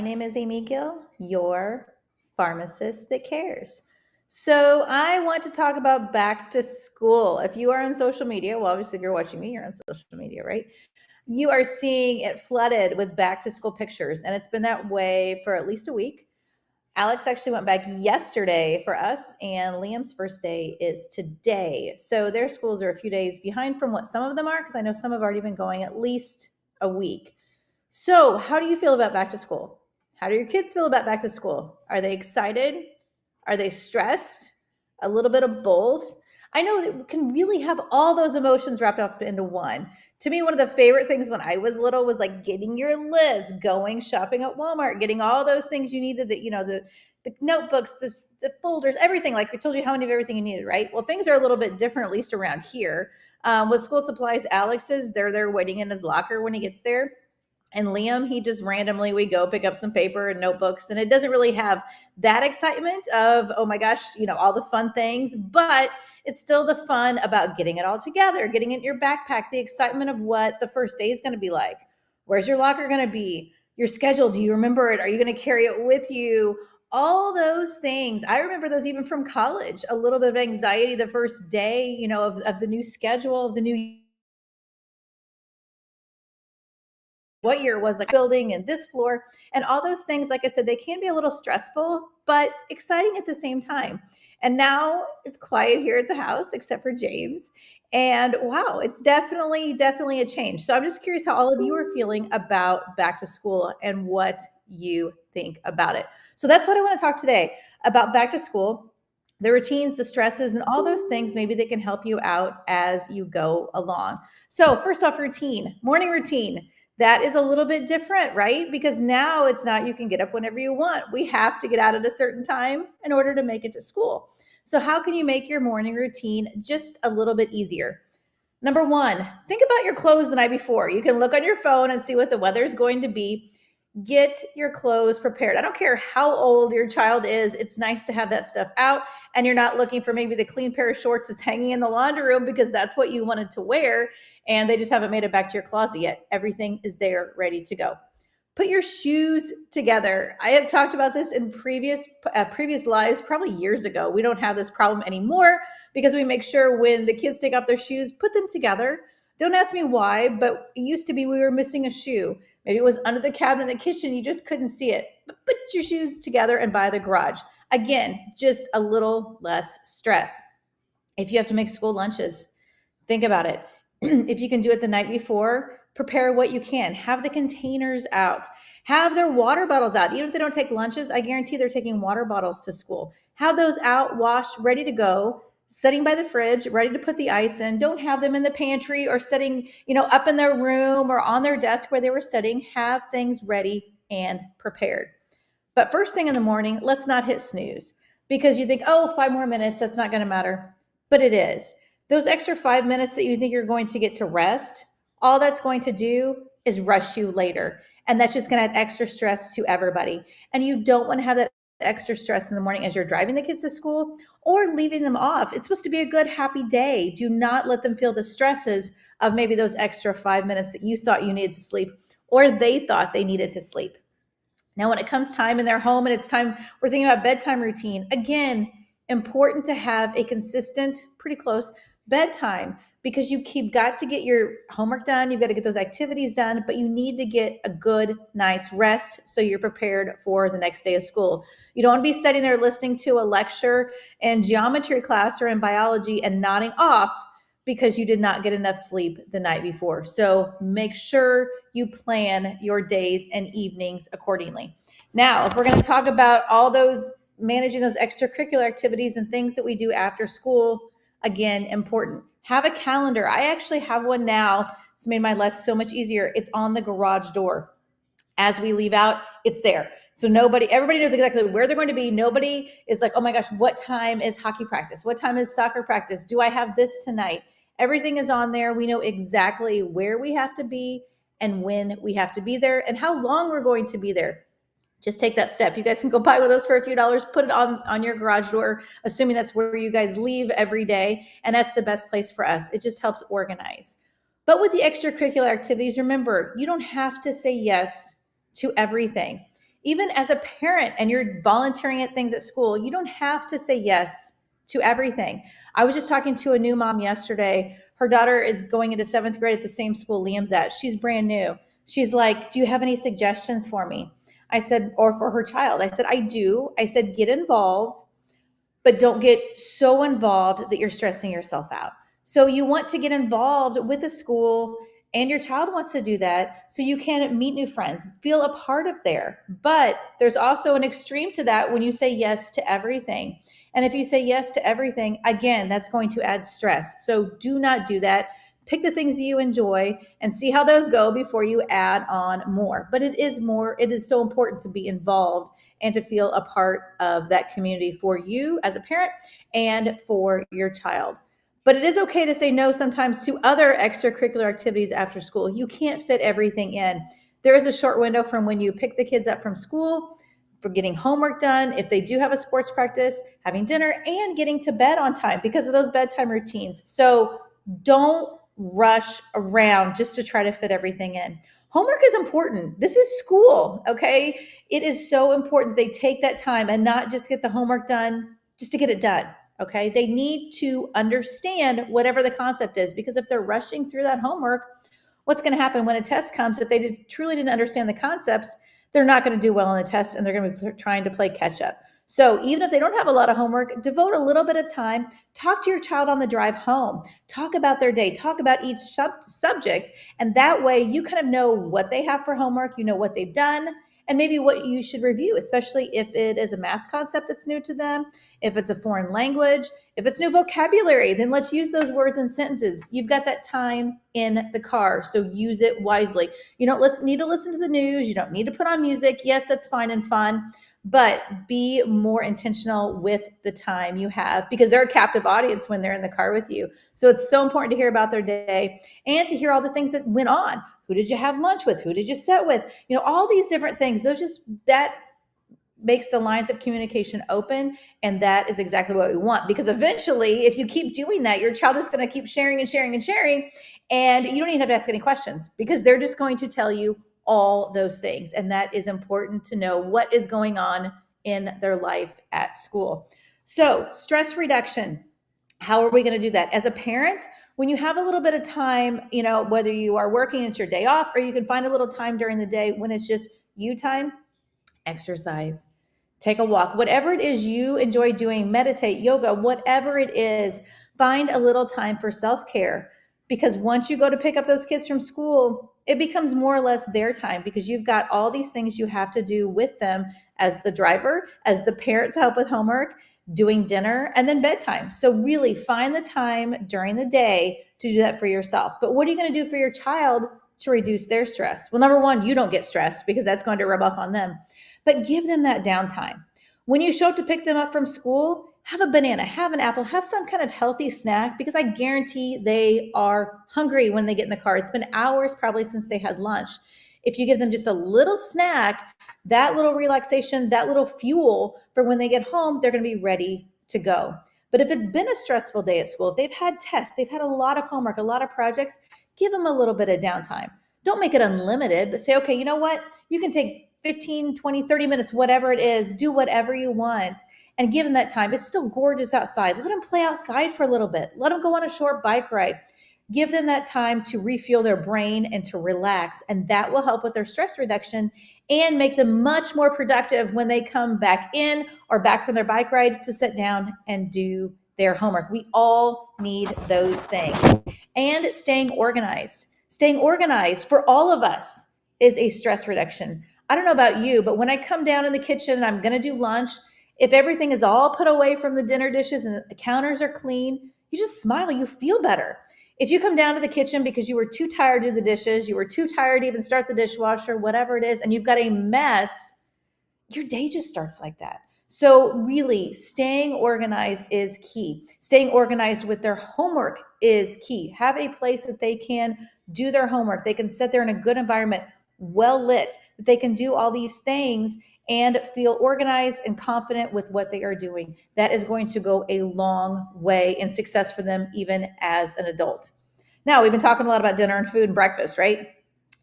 name is Amy Gill, your pharmacist that cares. So, I want to talk about back to school. If you are on social media, well, obviously, if you're watching me, you're on social media, right? You are seeing it flooded with back to school pictures, and it's been that way for at least a week. Alex actually went back yesterday for us, and Liam's first day is today. So, their schools are a few days behind from what some of them are, because I know some have already been going at least a week. So, how do you feel about back to school? How do your kids feel about back to school? Are they excited? Are they stressed? A little bit of both. I know that we can really have all those emotions wrapped up into one. To me, one of the favorite things when I was little was like getting your list, going shopping at Walmart, getting all those things you needed, that the notebooks, the folders, everything. Like we told you how many of everything you needed, right? Well, things are a little bit different, at least around here. With school supplies, Alex's, they're there waiting in his locker when he gets there. And Liam, he just randomly, we go pick up some paper and notebooks, and it doesn't really have that excitement of, oh my gosh, all the fun things, but it's still the fun about getting it all together, getting it in your backpack, the excitement of what the first day is going to be like. Where's your locker going to be? Your schedule, do you remember it? Are you going to carry it with you? All those things. I remember those even from college, a little bit of anxiety the first day, of the new schedule, of the new what year it was, like building and this floor and all those things. Like I said, they can be a little stressful, but exciting at the same time. And now it's quiet here at the house, except for James. And wow, it's definitely a change. So I'm just curious how all of you are feeling about back to school and what you think about it. So that's what I want to talk today about back to school, the routines, the stresses, and all those things maybe that can help you out as you go along. So first off, routine, morning routine. That is a little bit different, right? Because now it's not you can get up whenever you want. We have to get out at a certain time in order to make it to school. So, how can you make your morning routine just a little bit easier? Number one, think about your clothes the night before. You can look on your phone and see what the weather is going to be. Get your clothes prepared. I don't care how old your child is. It's nice to have that stuff out, and you're not looking for maybe the clean pair of shorts that's hanging in the laundry room because that's what you wanted to wear and they just haven't made it back to your closet yet. Everything is there ready to go. Put your shoes together. I have talked about this in previous lives, probably years ago. We don't have this problem anymore because we make sure when the kids take off their shoes, put them together. Don't ask me why, but it used to be we were missing a shoe. Maybe it was under the cabinet in the kitchen. You just couldn't see it. But put your shoes together and by the garage. Again, just a little less stress. If you have to make school lunches, think about it. If you can do it the night before, prepare what you can. Have the containers out. Have their water bottles out. Even if they don't take lunches, I guarantee they're taking water bottles to school. Have those out, washed, ready to go, sitting by the fridge, ready to put the ice in. Don't have them in the pantry or sitting, up in their room or on their desk where they were sitting. Have things ready and prepared. But first thing in the morning, let's not hit snooze because you think, oh, 5 more minutes, that's not going to matter. But it is. Those extra 5 minutes that you think you're going to get to rest, all that's going to do is rush you later. And that's just going to add extra stress to everybody. And you don't want to have that extra stress in the morning as you're driving the kids to school or leaving them off. It's supposed to be a good, happy day. Do not let them feel the stresses of maybe those extra 5 minutes that you thought you needed to sleep or they thought they needed to sleep. Now, when it comes time in their home and it's time, we're thinking about bedtime routine. Again, important to have a consistent, pretty close bedtime because you've got to get your homework done. You've got to get those activities done, but you need to get a good night's rest so you're prepared for the next day of school. You don't want to be sitting there listening to a lecture in geometry class or in biology and nodding off because you did not get enough sleep the night before. So make sure you plan your days and evenings accordingly. Now, if we're going to talk about all those managing those extracurricular activities and things that we do after school, again, important. Have a calendar. I actually have one now. It's made my life so much easier. It's on the garage door. As we leave out, it's there. So everybody knows exactly where they're going to be. Nobody is like, oh my gosh, what time is hockey practice? What time is soccer practice? Do I have this tonight? Everything is on there. We know exactly where we have to be and when we have to be there and how long we're going to be there. Just take that step. You guys can go buy one of those for a few dollars, put it on your garage door, assuming that's where you guys leave every day. And that's the best place for us. It just helps organize. But with the extracurricular activities, remember, you don't have to say yes to everything. Even as a parent and you're volunteering at things at school, you don't have to say yes to everything. I was just talking to a new mom yesterday. Her daughter is going into 7th grade at the same school Liam's at. She's brand new. She's like, "Do you have any suggestions for me?" I said, or for her child. I said, "I do." I said, "Get involved, but don't get so involved that you're stressing yourself out." So you want to get involved with the school, and your child wants to do that so you can meet new friends, feel a part of there. But there's also an extreme to that when you say yes to everything. And if you say yes to everything, again, that's going to add stress. So do not do that. Pick the things you enjoy and see how those go before you add on more. But it is so important to be involved and to feel a part of that community for you as a parent and for your child. But it is okay to say no sometimes to other extracurricular activities after school. You can't fit everything in. There is a short window from when you pick the kids up from school, for getting homework done, if they do have a sports practice, having dinner, and getting to bed on time because of those bedtime routines. So don't rush around just to try to fit everything in. Homework is important. This is school, okay? It is so important they take that time and not just get the homework done just to get it done, okay? They need to understand whatever the concept is, because if they're rushing through that homework, what's going to happen when a test comes? If they truly didn't understand the concepts, they're not going to do well on the test, and they're going to be trying to play catch up. So even if they don't have a lot of homework, devote a little bit of time. Talk to your child on the drive home. Talk about their day. Talk about each subject. And that way you kind of know what they have for homework. You know what they've done and maybe what you should review, especially if it is a math concept that's new to them, if it's a foreign language, if it's new vocabulary, then let's use those words and sentences. You've got that time in the car, so use it wisely. You don't need to listen to the news. You don't need to put on music. Yes, that's fine and fun, but be more intentional with the time you have, because they're a captive audience when they're in the car with you. So it's so important to hear about their day and to hear all the things that went on. Who did you have lunch with? Who did you sit with? You know, all these different things. That makes the lines of communication open, and that is exactly what we want, because eventually if you keep doing that, your child is going to keep sharing and sharing and sharing, and you don't even have to ask any questions because they're just going to tell you all those things. And that is important to know what is going on in their life at school. So stress reduction, how are we going to do that? As a parent, when you have a little bit of time, you know, whether you are working, it's your day off, or you can find a little time during the day when it's just you time, exercise, take a walk, whatever it is you enjoy doing, meditate, yoga, whatever it is, find a little time for self-care. Because once you go to pick up those kids from school, it becomes more or less their time, because you've got all these things you have to do with them as the driver, as the parent to help with homework, doing dinner, and then bedtime. So really find the time during the day to do that for yourself. But what are you going to do for your child to reduce their stress? Well, number one, you don't get stressed because that's going to rub off on them. But give them that downtime. When you show up to pick them up from school, have a banana, have an apple, have some kind of healthy snack, because I guarantee they are hungry when they get in the car. It's been hours probably since they had lunch. If you give them just a little snack, that little relaxation, that little fuel for when they get home, they're going to be ready to go. But if it's been a stressful day at school, if they've had tests, they've had a lot of homework, a lot of projects, give them a little bit of downtime. Don't make it unlimited, but say, okay, you know what? You can take 15, 20, 30 minutes, whatever it is, do whatever you want, and give them that time. It's still gorgeous outside. Let them play outside for a little bit. Let them go on a short bike ride. Give them that time to refuel their brain and to relax, and that will help with their stress reduction and make them much more productive when they come back in or back from their bike ride to sit down and do their homework. We all need those things. And staying organized. Staying organized for all of us is a stress reduction. I don't know about you, but when I come down in the kitchen and I'm going to do lunch, if everything is all put away from the dinner dishes and the counters are clean, you just smile, you feel better. If you come down to the kitchen because you were too tired to do the dishes, you were too tired to even start the dishwasher, whatever it is, and you've got a mess, your day just starts like that. So really, staying organized is key. Staying organized with their homework is key. Have a place that they can do their homework. They can sit there in a good environment, well lit, that they can do all these things and feel organized and confident with what they are doing. That is going to go a long way in success for them, even as an adult. Now, we've been talking a lot about dinner and food and breakfast, right?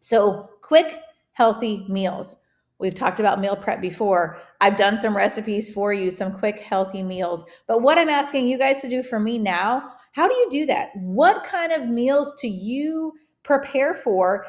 So quick, healthy meals. We've talked about meal prep before. I've done some recipes for you, some quick, healthy meals. But what I'm asking you guys to do for me now, how do you do that? What kind of meals do you prepare for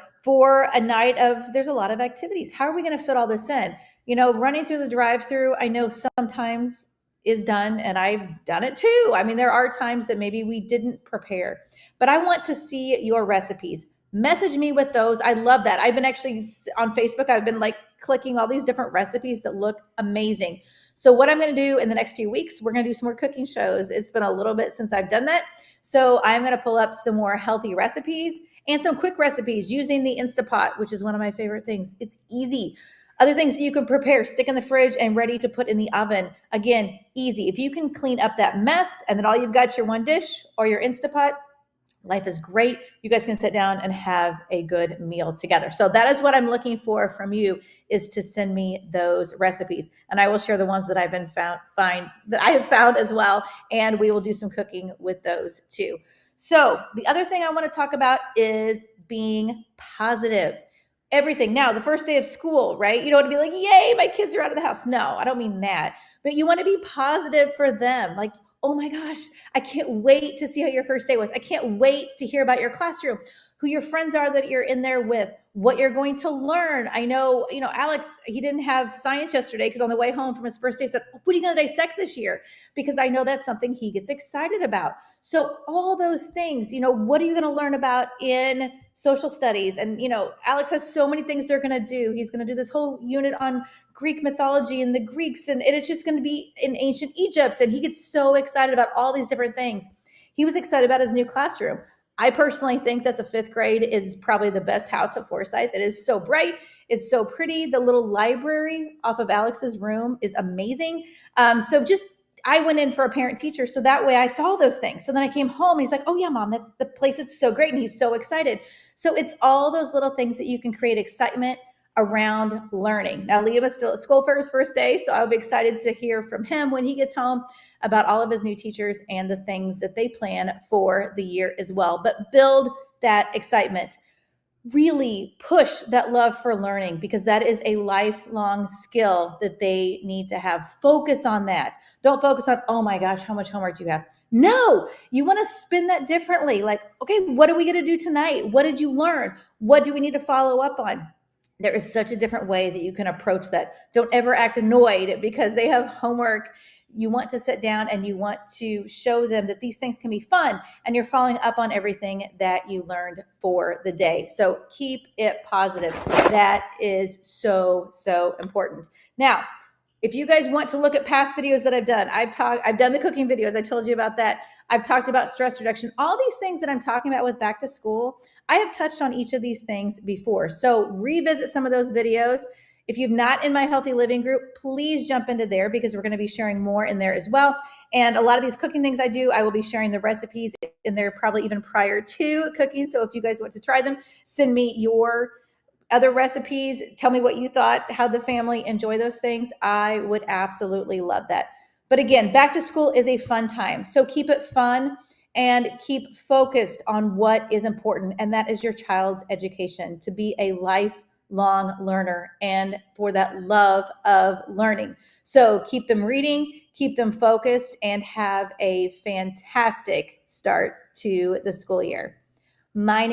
a night of, there's a lot of activities. How are we going to fit all this in? You know, running through the drive-through, I know sometimes is done, and I've done it too. I mean, there are times that maybe we didn't prepare, but I want to see your recipes. Message me with those. I love that. I've been actually on Facebook, I've been like clicking all these different recipes that look amazing. So what I'm going to do in the next few weeks, we're going to do some more cooking shows. It's been a little bit since I've done that. So I'm going to pull up some more healthy recipes and some quick recipes using the Instapot, which is one of my favorite things. It's easy. Other things that you can prepare, stick in the fridge and ready to put in the oven. Again, easy. If you can clean up that mess and then all you've got your one dish or your Instapot, life is great. You guys can sit down and have a good meal together. So that is what I'm looking for from you, is to send me those recipes. And I will share the ones that I've been that I have found as well. And we will do some cooking with those too. So the other thing I want to talk about is being positive. Everything. Now, the first day of school, right? You don't want to be like, yay, my kids are out of the house. No, I don't mean that. But you want to be positive for them. Like, oh my gosh, I can't wait to see how your first day was. I can't wait to hear about your classroom, who your friends are that you're in there with, what you're going to learn. I know, Alex, he didn't have science yesterday because on the way home from his first day, he said, what are you going to dissect this year? Because I know that's something he gets excited about. So all those things, what are you going to learn about in social studies? And, Alex has so many things they're going to do. He's going to do this whole unit on Greek mythology and the Greeks, and it's just going to be in ancient Egypt. And he gets so excited about all these different things. He was excited about his new classroom. I personally think that the 5th grade is probably the best house at Forsyth. It is so bright. It's so pretty. The little library off of Alex's room is amazing. I went in for a parent teacher, so that way I saw those things. So then I came home and he's like, oh yeah, Mom, the place is so great. And he's so excited. So it's all those little things that you can create excitement around learning. Now, Liam is still at school for his first day, so I'll be excited to hear from him when he gets home about all of his new teachers and the things that they plan for the year as well. But build that excitement. Really push that love for learning, because that is a lifelong skill that they need to have. Focus on that. Don't focus on, oh my gosh, how much homework do you have? No, you want to spin that differently. Like, okay, what are we going to do tonight? What did you learn? What do we need to follow up on? There is such a different way that you can approach that. Don't ever act annoyed because they have homework. You want to sit down and you want to show them that these things can be fun, and you're following up on everything that you learned for the day. So keep it positive. That is so, so important. Now, if you guys want to look at past videos that I've done, I've done the cooking videos. I told you about that. I've talked about stress reduction. All these things that I'm talking about with back to school, I have touched on each of these things before. So revisit some of those videos. If you've not in my healthy living group, please jump into there, because we're going to be sharing more in there as well. And a lot of these cooking things I do, I will be sharing the recipes in there probably even prior to cooking. So if you guys want to try them, send me your other recipes. Tell me what you thought, how the family enjoy those things. I would absolutely love that. But again, back to school is a fun time. So keep it fun and keep focused on what is important. And that is your child's education, to be a lifelong learner and for that love of learning. So keep them reading, keep them focused, and have a fantastic start to the school year. My